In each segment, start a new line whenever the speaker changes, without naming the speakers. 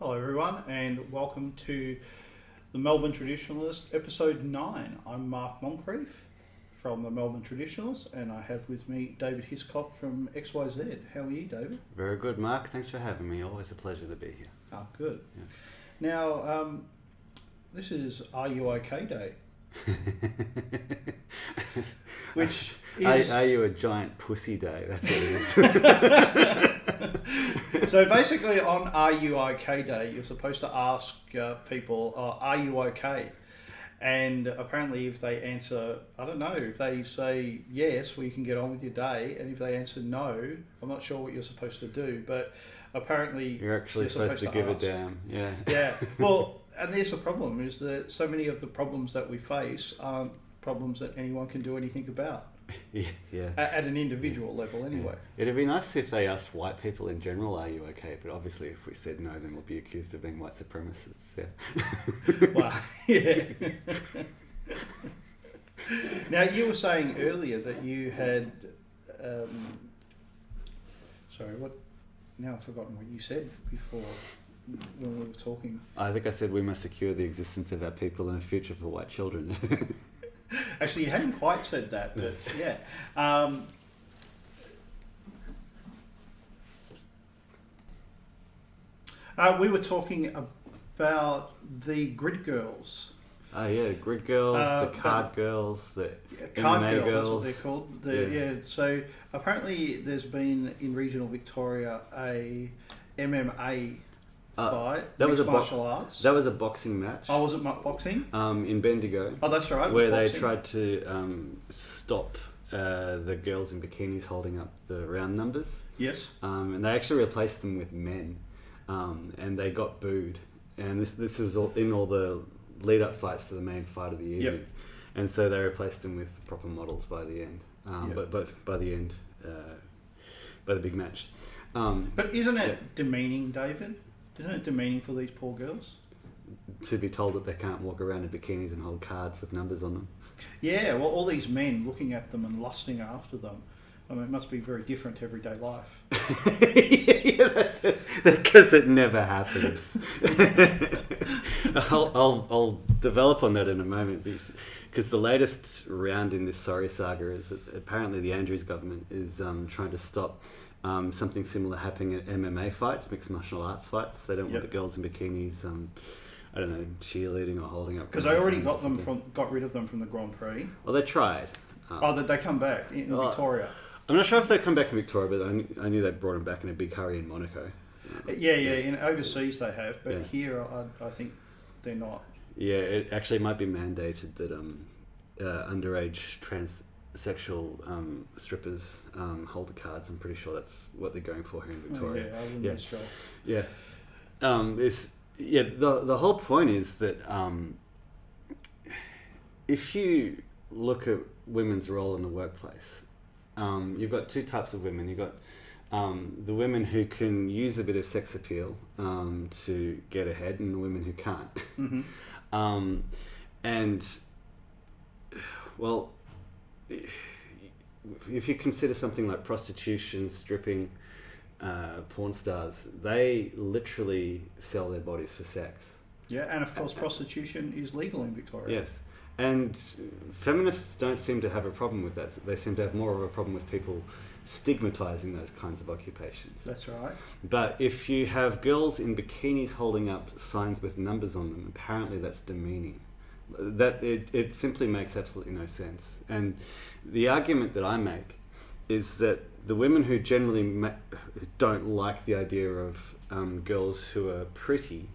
Hello, everyone, and welcome to the Melbourne Traditionalists, episode 9. I'm Mark Moncrief from the Melbourne Traditionalists, and I have with me David Hiscock from XYZ. How are you, David?
Very good, Mark. Thanks for having me. Always a pleasure to be here.
Ah, good.
Yeah.
Now, this is Are You OK Day, which is...
Are you a giant pussy day? That's what it is.
So basically on Are You OK Day, you're supposed to ask people, are you okay? And apparently if they answer, I don't know, if they say yes, well, you can get on with your day. And if they answer no, I'm not sure what you're supposed to do. But apparently
You're actually supposed to give
ask.
a damn. Yeah.
Yeah. Well, and there's the problem, is that so many of the problems that we face aren't problems that anyone can do anything about.
Yeah.
At an individual level, anyway.
Yeah. It'd be nice if they asked white people in general, are you okay? But obviously if we said no, then we'll be accused of being white supremacists. Yeah.
Well, yeah. Now, you were saying earlier that you had... sorry, what... Now I've forgotten what you said before when we were talking.
I think I said we must secure the existence of our people and a future for white children.
Actually, you hadn't quite said that, but yeah. We were talking about the grid girls.
Oh yeah, grid girls, the card girls, the
Card
MMA
girls, that's what they're called. Yeah. So apparently there's been in regional Victoria a MMA fight,
that was
mixed martial arts.
That was a boxing match.
Oh, was it boxing?
In Bendigo.
Oh, that's right.
Where they tried to stop the girls in bikinis holding up the round numbers.
Yes.
And they actually replaced them with men, and they got booed. And this was in all the lead-up fights to the main fight of the evening.
Yep.
And so they replaced them with proper models by the end.
Yep.
But by the end, by the big match.
But isn't it demeaning, David? Isn't it demeaning for these poor girls?
To be told that they can't walk around in bikinis and hold cards with numbers on them.
Yeah, well, all these men looking at them and lusting after them. I mean, it must be very different to everyday life.
Because it never happens. I'll develop on that in a moment, because the latest round in this sorry saga is that apparently the Andrews government is trying to stop something similar happening at MMA fights, mixed martial arts fights. They don't want the girls in bikinis, I don't know, cheerleading or holding up.
Because they already got rid of them from the Grand Prix.
Well, they tried.
Did they come back in Victoria?
I'm not sure if they come back in Victoria, but I knew they brought them back in a big hurry in Monaco.
Yeah. In overseas they have, but here I think they're not. Yeah,
it actually might be mandated that underage transsexual strippers hold the cards. I'm pretty sure that's what they're going for here in Victoria.
I wouldn't be sure.
Yeah. The whole point is that if you look at women's role in the workplace, you've got two types of women. You've got the women who can use a bit of sex appeal to get ahead, and the women who can't.
Mm-hmm.
And, well, if you consider something like prostitution, stripping, porn stars, they literally sell their bodies for sex.
Yeah, and of course prostitution is legal in Victoria.
Yes. And feminists don't seem to have a problem with that. They seem to have more of a problem with people stigmatising those kinds of occupations.
That's right.
But if you have girls in bikinis holding up signs with numbers on them, apparently that's demeaning. That it simply makes absolutely no sense. And the argument that I make is that the women who generally don't like the idea of girls who are pretty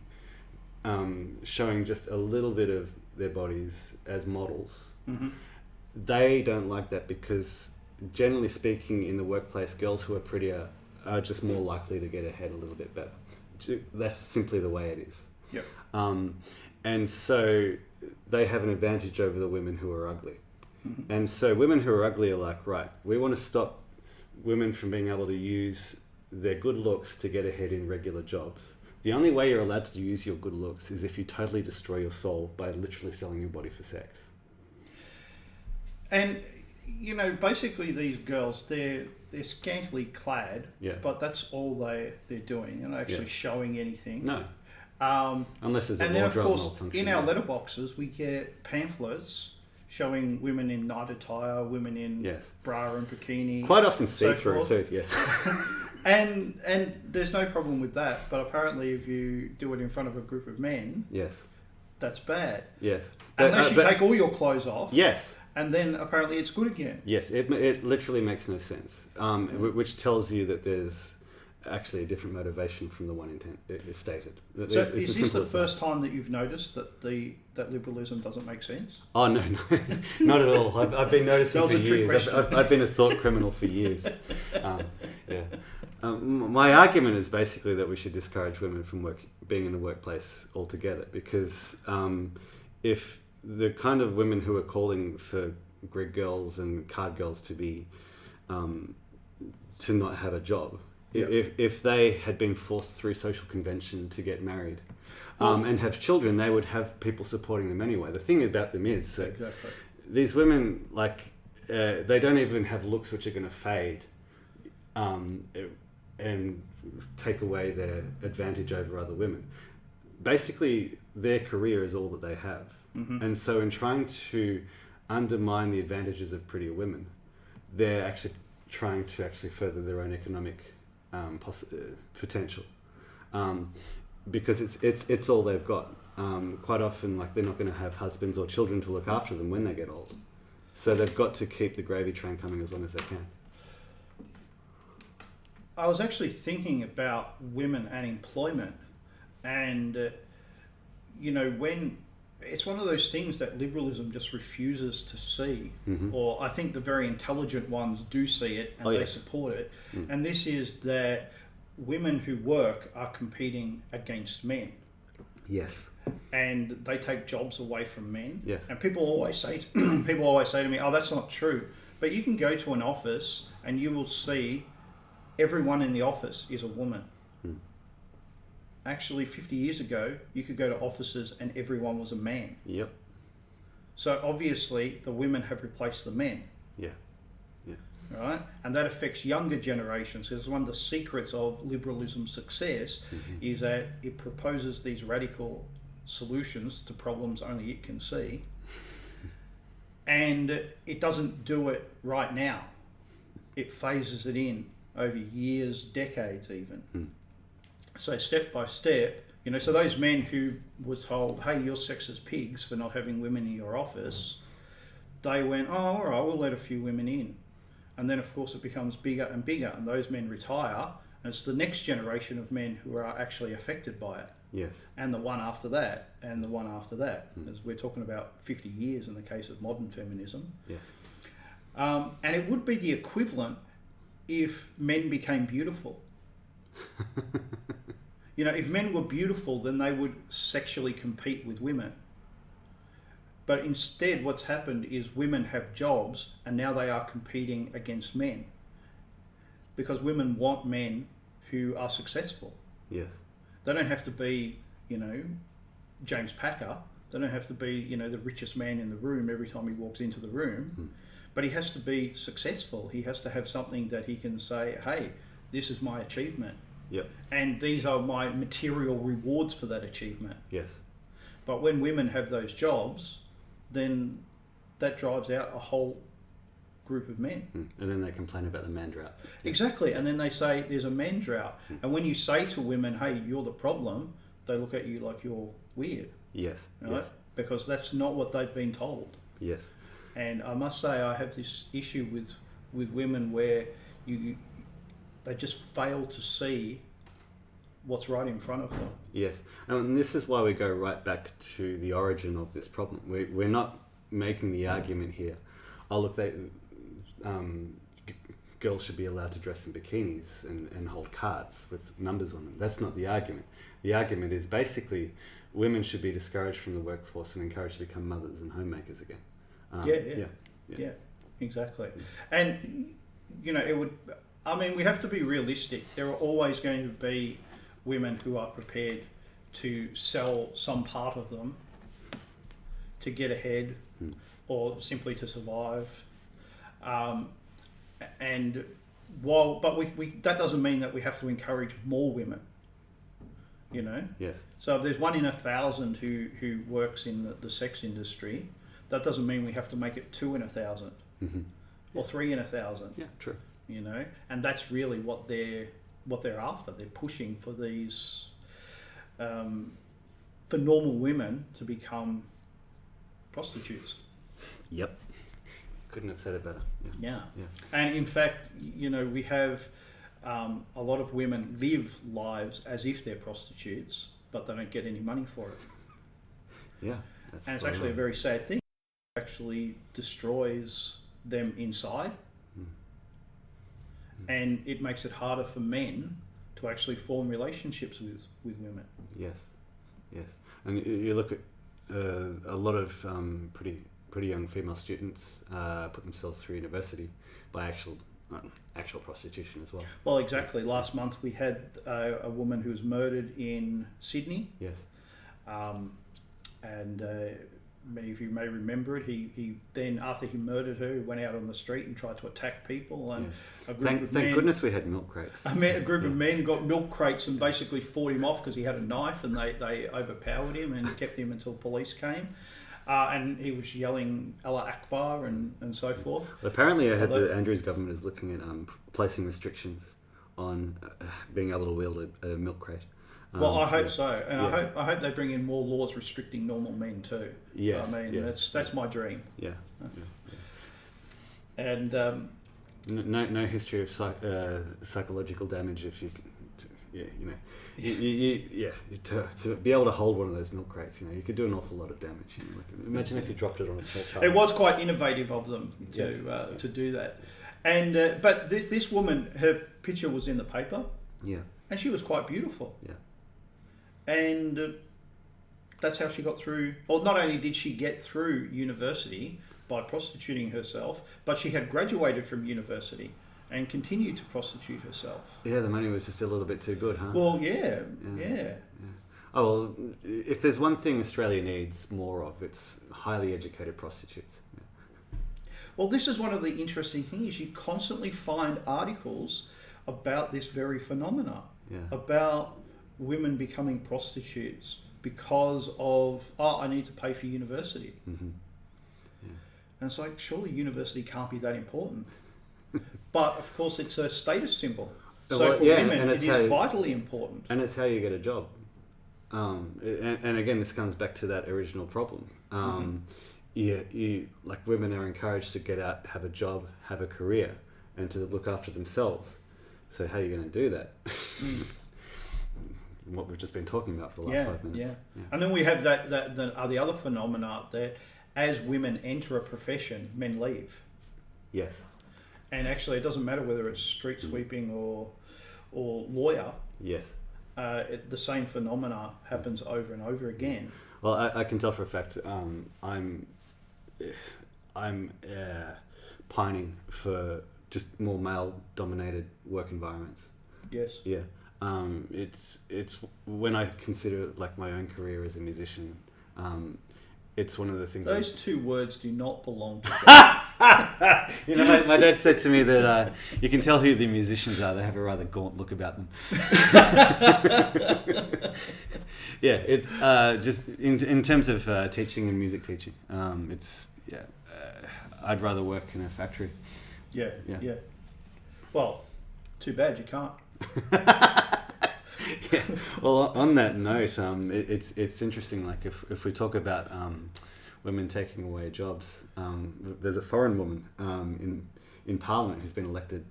showing just a little bit of their bodies as models, they don't like that because, generally speaking, in the workplace, girls who are prettier are just more likely to get ahead a little bit better. That's simply the way it is.
Yep.
And so they have an advantage over the women who are ugly.
Mm-hmm.
And so women who are ugly are like, right, we want to stop women from being able to use their good looks to get ahead in regular jobs. The only way you're allowed to use your good looks is if you totally destroy your soul by literally selling your body for sex.
And, you know, basically these girls, they're scantily clad, but that's all they're doing. They're not actually showing anything.
No. Unless there's a
And then, of
wardrobe
course,
malfunction.
in our
yes.
letterboxes, we get pamphlets showing women in night attire, women in
Yes.
bra and bikini.
Quite often
so
see-through
forth.
too, yeah.
And there's no problem with that. But apparently, if you do it in front of a group of men,
Yes.
that's bad.
Yes.
Unless you take all your clothes off.
Yes.
And then apparently it's good again.
Yes, it literally makes no sense, which tells you that there's actually a different motivation from the one stated.
So
It's
is
as
this
simple
the
as
first time that you've noticed that that liberalism doesn't make sense?
Oh, no, not at all. I've been noticing
That was
for
a trick
years.
question.
I've been a thought criminal for years. Yeah. My argument is basically that we should discourage women from being in the workplace altogether, because if the kind of women who are calling for grid girls and card girls to be to not have a job, if they had been forced through social convention to get married and have children, they would have people supporting them anyway. The thing about them is that these women, they don't even have looks which are going to fade and take away their advantage over other women. Basically, their career is all that they have. Mm-hmm. And so in trying to undermine the advantages of prettier women, they're actually trying to further their own economic potential, because it's all they've got. Quite often, they're not going to have husbands or children to look after them when they get old, so they've got to keep the gravy train coming as long as they can.
I was actually thinking about women and employment, and when it's one of those things that liberalism just refuses to see, mm-hmm. or I think the very intelligent ones do see it and they support it. Mm. And this is that women who work are competing against men.
Yes.
And they take jobs away from men.
Yes.
And people always say to me, "Oh, that's not true." But you can go to an office and you will see everyone in the office is a woman. Mm. Actually, 50 years ago, you could go to offices and everyone was a man.
Yep.
So obviously, the women have replaced the men.
Yeah. Yeah.
Right? And that affects younger generations, because one of the secrets of liberalism's success mm-hmm. is that it proposes these radical solutions to problems only it can see. And it doesn't do it right now. It phases it in over years, decades even. Mm. So step by step, so those men who were told, "Hey, you're sexist pigs for not having women in your office," they went, "Oh, all right, we'll let a few women in." And then, of course, it becomes bigger and bigger, and those men retire, and it's the next generation of men who are actually affected by it.
Yes.
And the one after that, and the one after that. As we're talking about 50 years in the case of modern feminism.
Yes.
And it would be the equivalent if men became beautiful. If men were beautiful, then they would sexually compete with women. But instead, what's happened is women have jobs and now they are competing against men. Because women want men who are successful.
Yes.
They don't have to be, James Packer. They don't have to be, the richest man in the room every time he walks into the room. Mm. But he has to be successful. He has to have something that he can say, "Hey, this is my achievement."
Yep.
And these are my material rewards for that achievement.
Yes.
But when women have those jobs, then that drives out a whole group of men.
And then they complain about the man drought.
Exactly. And then they say there's a man drought. And when you say to women, "Hey, you're the problem," they look at you like you're weird.
Yes.
Right?
Yes.
Because that's not what they've been told.
Yes.
And I must say I have this issue with women where they just fail to see what's right in front of them.
Yes, and this is why we go right back to the origin of this problem. We're not making the argument here, "Oh, look, girls should be allowed to dress in bikinis and hold cards with numbers on them." That's not the argument. The argument is basically women should be discouraged from the workforce and encouraged to become mothers and homemakers again. Yeah, exactly.
And it would. We have to be realistic. There are always going to be women who are prepared to sell some part of them to get ahead, or simply to survive. And that doesn't mean that we have to encourage more women. You know.
Yes.
So if there's 1 in 1,000 who works in the sex industry, that doesn't mean we have to make it 2 in 1,000
Mm-hmm.
or 3 in 1,000.
Yeah, true.
You know, and that's really what they're after. They're pushing for these for normal women to become prostitutes.
Yep. Couldn't have said it better.
Yeah.
Yeah.
And in fact, you know, we have a lot of women live lives as if they're prostitutes, but they don't get any money for it.
Yeah.
And it's actually a very sad thing. It actually destroys them inside. And it makes it harder for men to actually form relationships with women.
Yes. And you look at a lot of pretty young female students put themselves through university by actual prostitution as well.
Well, exactly. Last month we had a woman who was murdered in Sydney.
Yes.
And many of you may remember it. He then, after he murdered her, went out on the street and tried to attack people. And a group of men,
thank goodness we had milk crates.
A group of men got milk crates and basically fought him off because he had a knife, and they overpowered him and kept him until police came. And he was yelling Allah Akbar and so forth.
Well, apparently, the Andrews government is looking at placing restrictions on being able to wield a milk crate.
Well, I hope so, and I hope they bring in more laws restricting normal men too.
Yes,
I mean that's my dream.
Yeah.
And
no history of psychological damage if you. To be able to hold one of those milk crates, you could do an awful lot of damage. Imagine if you dropped it on a small child.
It was quite innovative of them to do that. And but this woman, her picture was in the paper.
Yeah.
And she was quite beautiful.
Yeah.
And that's how she got through. Well, not only did she get through university by prostituting herself, but she had graduated from university and continued to prostitute herself.
Yeah, the money was just a little bit too good, huh?
Well, yeah.
Oh, well, if there's one thing Australia needs more of, it's highly educated prostitutes. Yeah.
Well, this is one of the interesting things. You constantly find articles about this very phenomena, about women becoming prostitutes because of, I need to pay for university.
Mm-hmm. Yeah.
And it's like, surely university can't be that important. But, of course, it's a status symbol. So for women, it is vitally important.
And it's how you get a job. And again, this comes back to that original problem. Like women are encouraged to get out, have a job, have a career, and to look after themselves. So how are you going to do that? What we've just been talking about for the last 5 minutes.
Yeah. And then we have the other phenomena that as women enter a profession, men leave.
Yes.
And actually, it doesn't matter whether it's street sweeping or lawyer.
Yes.
The same phenomena happens over and over again.
Well, I can tell for a fact. I'm pining for just more male-dominated work environments.
Yes.
Yeah. It's when I consider like my own career as a musician. It's one of the things.
Those two words do not belong together.
My dad said to me that you can tell who the musicians are. They have a rather gaunt look about them. Yeah, it's just in terms of teaching and music teaching. I'd rather work in a factory.
Yeah. Well, too bad you can't.
Yeah. Well, on that note, it's interesting. Like if we talk about women taking away jobs, there's a foreign woman in Parliament who's been elected,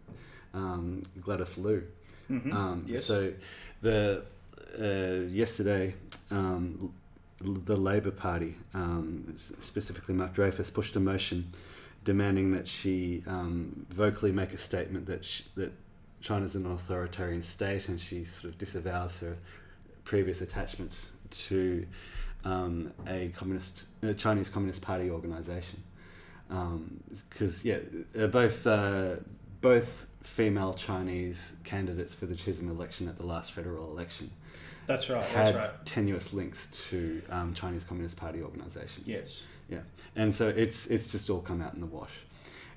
Gladys Liu.
Mm-hmm. Yes.
So yesterday, the Labor Party, specifically Mark Dreyfus, pushed a motion demanding that she vocally make a statement that China's an authoritarian state, and she sort of disavows her previous attachments to a Chinese Communist Party organization. Because both female Chinese candidates for the Chisholm election at the last federal election.
That's right.
Had tenuous links to Chinese Communist Party organizations.
Yes.
Yeah, and so it's just all come out in the wash.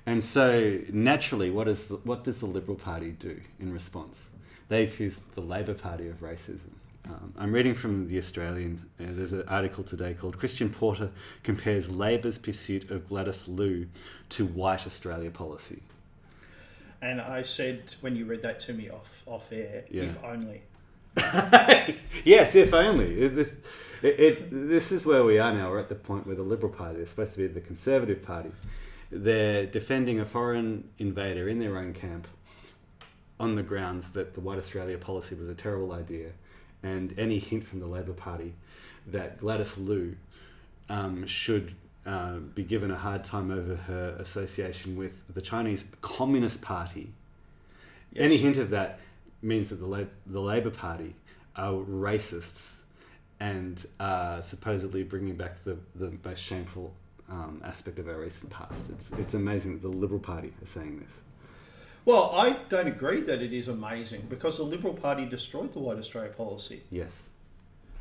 And so naturally, what does the Liberal Party do in response? They accuse the Labor Party of racism. I'm reading from The Australian. There's an article today called "Christian Porter Compares Labor's Pursuit of Gladys Liu to White Australia Policy."
And I said, when you read that to me off air, if only.
Yes, if only. This is where we are now. We're at the point where the Liberal Party is supposed to be the Conservative Party. They're defending a foreign invader in their own camp on the grounds that the White Australia policy was a terrible idea, and any hint from the Labor Party that Gladys Liu should be given a hard time over her association with the Chinese Communist Party. Yes. Any hint of that means that the Labor Party are racists and supposedly bringing back the most shameful aspect of our recent past. It's amazing that the Liberal Party are saying this.
Well, I don't agree that it is amazing, because the Liberal Party destroyed the White Australia policy.
Yes.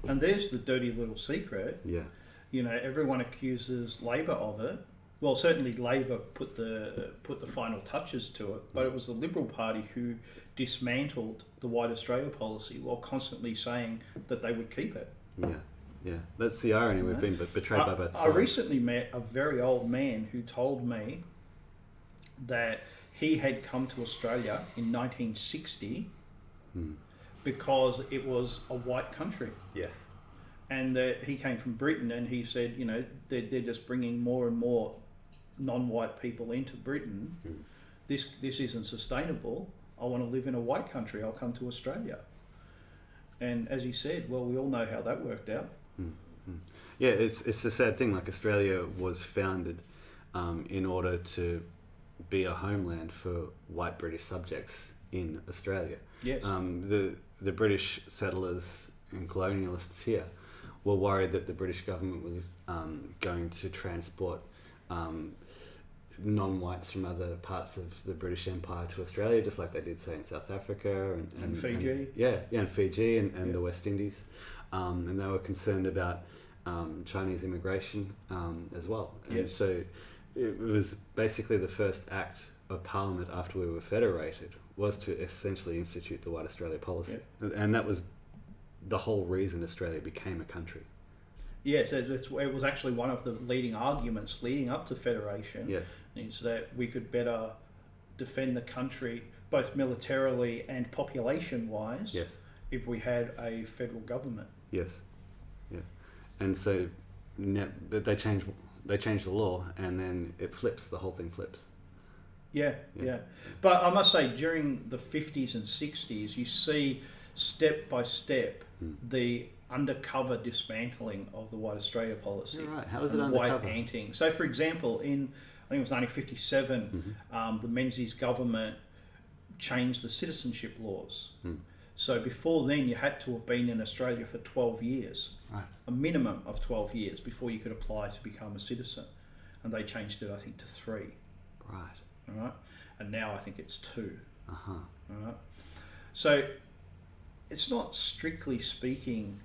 And there's the dirty little secret.
Yeah.
You know, everyone accuses Labor of it. Well, certainly Labor put the final touches to it, but it was the Liberal Party who dismantled the White Australia policy while constantly saying that they would keep it.
Yeah. That's the irony. We've been betrayed by both sides.
I recently met a very old man who told me that he had come to Australia in 1960 because it was a white country.
Yes.
And that he came from Britain, and he said, you know, they're just bringing more and more non-white people into Britain. This isn't sustainable. I want to live in a white country. I'll come to Australia. And as he said, well, we all know how that worked out.
Yeah, it's the sad thing. Like, Australia was founded in order to be a homeland for white British subjects in Australia.
Yes.
The British settlers and colonialists here were worried that the British government was going to transport non-whites from other parts of the British Empire to Australia, just like they did, say, in South Africa and
Fiji.
And Fiji and the West Indies. And they were concerned about Chinese immigration as well. And
yes.
so it was basically the first act of Parliament after we were federated was to essentially institute the White Australia policy. Yep. And that was the whole reason Australia became a country.
Yes, it was actually one of the leading arguments leading up to federation.
Yes.
Is that we could better defend the country both militarily and population-wise.
Yes.
If we had a federal government.
Yes. Yeah. And so they changed the law, and then it flips. The whole thing flips. Yeah.
But I must say, during the 50s and 60s, you see step by step the undercover dismantling of the White Australia policy.
You're right. How is it undercover?
White anting. So, for example, in I think it was 1957, the Menzies government changed the citizenship laws. So before then, you had to have been in Australia for 12 years,
right.
A minimum of 12 years before you could apply to become a citizen. And they changed it, I think, to 3.
Right.
All right. And now I think it's 2.
Uh-huh.
All right. So it's not strictly speaking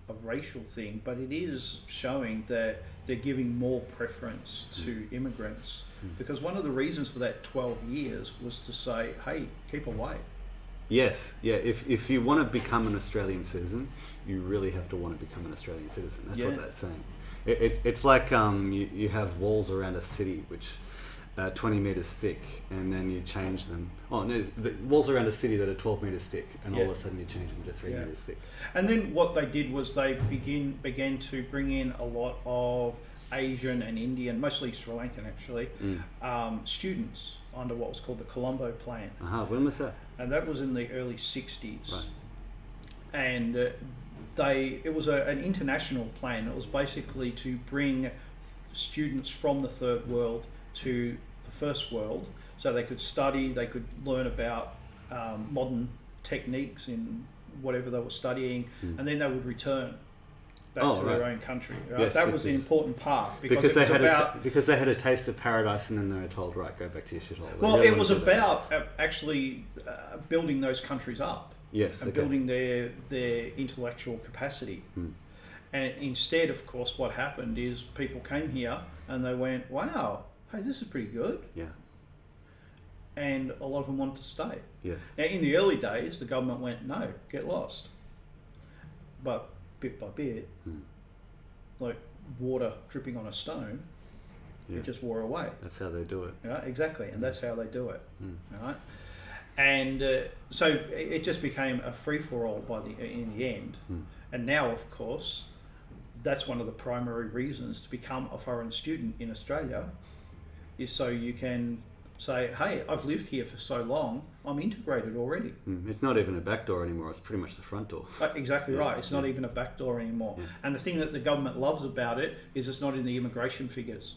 a racial thing, but it is showing that they're giving more preference to immigrants. Because one of the reasons for that 12 years was to say, hey, keep away.
Yes, yeah. If you want to become an Australian citizen, you really have to want to become an Australian citizen. That's what that's saying. It's like you have walls around a city which are 20 metres thick, and then you change them. Oh no, the walls around a city that are 12 metres thick, and all of a sudden you change them to 3 metres thick.
And then what they did was they began to bring in a lot of Asian and Indian, mostly Sri Lankan actually, students under what was called the Colombo Plan.
When was that?
And that was in the early 60s.
Right.
And it was an international plan. It was basically to bring students from the third world to the first world, so they could study, they could learn about modern techniques in whatever they were studying, and then they would return back to their own country. Right?
Yes,
that was the important part
because they had a taste of paradise, and then they were told, right, go back to your shithole.
Well, it was about actually building those countries up.
Yes,
and building their intellectual capacity. And instead, of course, what happened is people came here and they went, wow, hey, this is pretty good.
Yeah.
And a lot of them wanted to stay.
Yes.
Now, in the early days, the government went, no, get lost. but bit by bit, like water dripping on a stone, it just wore away.
That's how they do it.
Yeah, exactly, and that's how they do it. Right, and so it just became a free for all in the end. And now, of course, that's one of the primary reasons to become a foreign student in Australia, is so you can say, hey, I've lived here for so long, I'm integrated already.
It's not even a back door anymore, it's pretty much the front door.
Exactly right, it's not even a back door anymore. And the thing that the government loves about it is it's not in the immigration figures,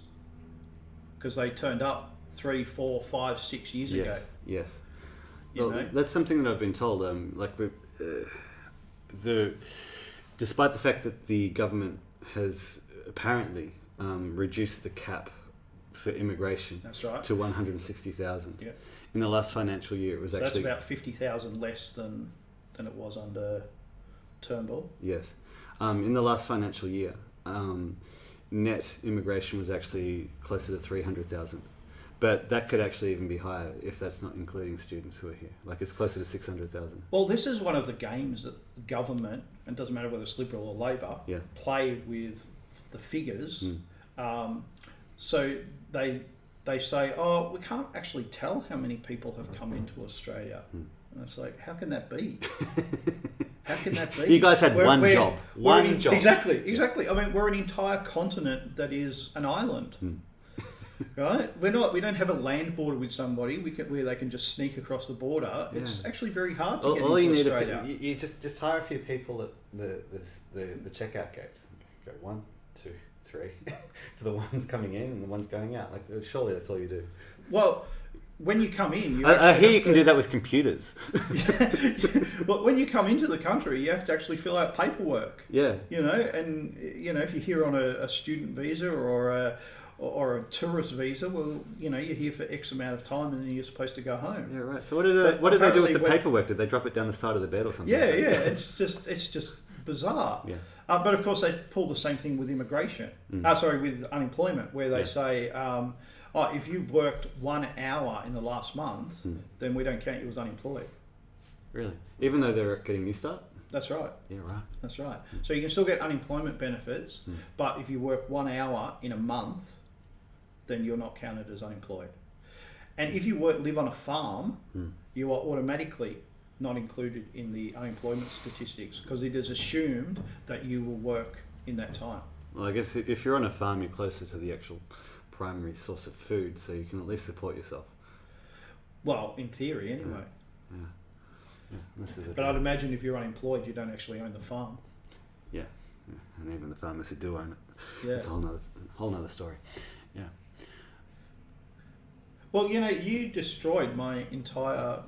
because they turned up 3, 4, 5, 6 years ago.
Yes.
You
Well,
know?
that's something that I've been told. Despite the fact that the government has apparently reduced the cap for immigration
That's right.
to 160,000.
Yeah.
In the last financial year, it was
So
actually...
that's about 50,000 less than it was under Turnbull.
Yes. In the last financial year, net immigration was actually closer to 300,000. But that could actually even be higher if that's not including students who are here. Like, it's closer to 600,000.
Well, this is one of the games that government, and it doesn't matter whether it's Liberal or Labor, play with the figures. So they say, oh, we can't actually tell how many people have come into Australia. And it's like, how can that be? How can that be?
You guys had one job. One job.
Exactly. I mean, we're an entire continent that is an island. Right? We don't have a land border with somebody where they can just sneak across the border. Yeah. It's actually very hard to get into Australia.
You just hire a few people at the checkout gates. Go 1, 2, 3 for the ones coming in and the ones going out. Like, surely that's all you do.
Well, when you come in,
I hear you can do that with computers.
Well, when you come into the country, you have to actually fill out paperwork. Yeah. You know, and if you're here on a student visa or a tourist visa, well, you're here for X amount of time and then you're supposed to go home.
Yeah, right. So what did they do with the paperwork? Did they drop it down the side of the bed or something?
Yeah, it's just bizarre. Yeah. But of course, they pull the same thing with immigration. With unemployment, where they say, if you've worked 1 hour in the last month, then we don't count you as unemployed.
Really? Even though they're getting New Start?
That's right.
Yeah, right.
That's right. So you can still get unemployment benefits, but if you work 1 hour in a month, then you're not counted as unemployed. And if you live on a farm, you are automatically not included in the unemployment statistics, because it is assumed that you will work in that time.
Well, I guess if you're on a farm, you're closer to the actual primary source of food, so you can at least support yourself.
Well, in theory, anyway.
Yeah.
But I'd imagine if you're unemployed, you don't actually own the farm.
Yeah. And even the farmers who do own it, it's a whole nother story. Yeah.
Well, you destroyed my entire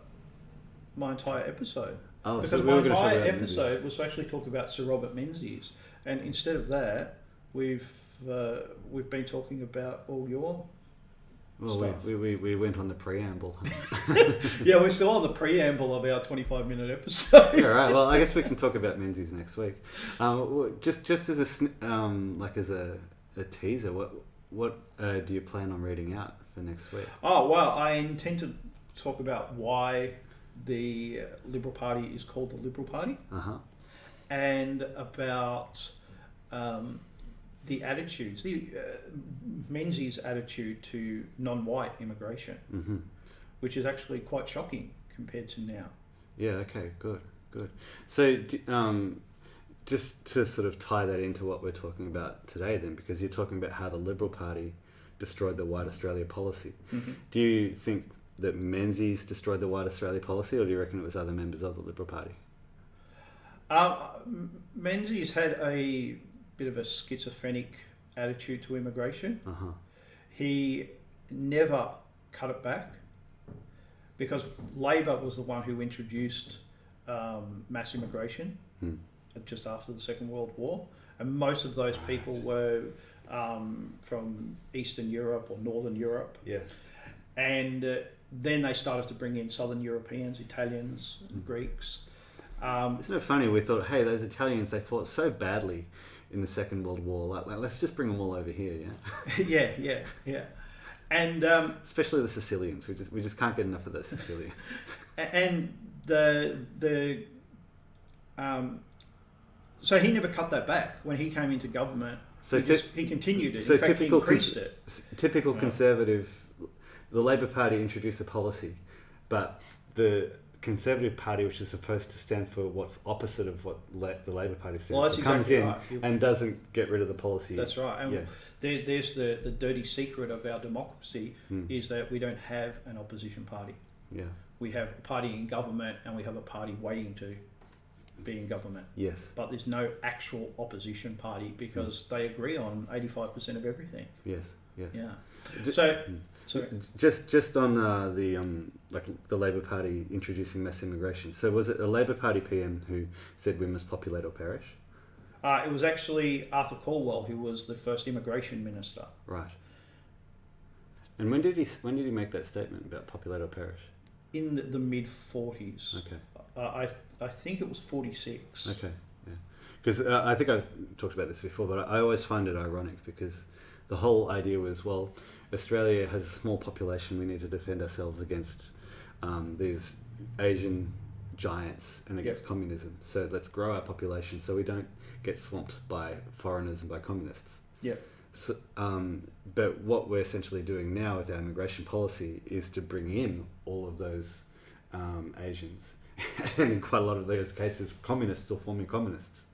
episode.
Oh,
because
so
my entire episode was to actually talk about Sir Robert Menzies, and instead of that, we've been talking about all your stuff.
We went on the preamble.
Yeah, we're still on the preamble of our 25-minute episode.
Yeah, right. Well, I guess we can talk about Menzies next week. Just as a teaser, what do you plan on reading out for next week?
Oh, well, I intend to talk about why the Liberal Party is called the Liberal Party, and about the attitudes, Menzies' attitude to non-white immigration, which is actually quite shocking compared to now.
Yeah. Okay. Good. So, just to sort of tie that into what we're talking about today, then, because you're talking about how the Liberal Party destroyed the White Australia policy. Do you think that Menzies destroyed the White Australia policy, or do you reckon it was other members of the Liberal Party?
Menzies had a bit of a schizophrenic attitude to immigration. He never cut it back, because Labor was the one who introduced mass immigration just after the Second World War, and most of those people were from Eastern Europe or Northern Europe.
Yes.
And then they started to bring in Southern Europeans, Italians, Greeks.
Isn't it funny? We thought, hey, those Italians, they fought so badly in the Second World War. Like, let's just bring them all over here, yeah?
Yeah. And
especially the Sicilians. We just can't get enough of those Sicilians.
And the So he never cut that back when he came into government.
So
he continued it.
So
in fact, he increased it.
Typical Conservative, the Labor Party introduced a policy, but the Conservative Party, which is supposed to stand for what's opposite of what the Labor Party stands for, comes in and doesn't get rid of the policy.
That's right. And there's the dirty secret of our democracy is that we don't have an opposition party.
Yeah.
We have a party in government and we have a party waiting to be in government.
Yes.
But there's no actual opposition party because they agree on 85% of everything.
Yes. Yes.
Yeah.
So just on the Labor Party introducing mass immigration. So was it a Labor Party PM who said we must populate or perish?
It was actually Arthur Caldwell who was the first immigration minister.
Right. And when did he make that statement about populate or perish?
In the mid 40s.
Okay.
I think it was 46.
Okay. Yeah. Because I think I've talked about this before, but I always find it ironic because the whole idea was, well, Australia has a small population. We need to defend ourselves against these Asian giants and against communism. So let's grow our population so we don't get swamped by foreigners and by communists.
Yeah.
So, but what we're essentially doing now with our immigration policy is to bring in all of those Asians, and in quite a lot of those cases, communists or forming communists.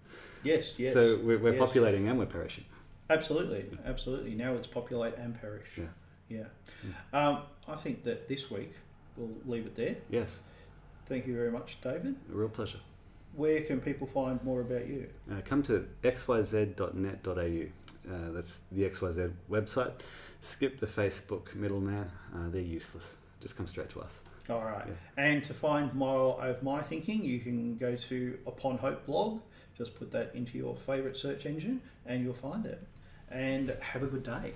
Yes.
So we're populating and we're perishing.
Absolutely. Now it's populate and perish. Yeah. I think that this week we'll leave it there.
Yes.
Thank you very much, David.
A real pleasure.
Where can people find more about you?
Come to xyz.net.au. That's the XYZ website. Skip the Facebook middleman. They're useless. Just come straight to us.
All right. Yeah. And to find more of my thinking, you can go to Upon Hope blog. Just put that into your favourite search engine and you'll find it. And have a good day.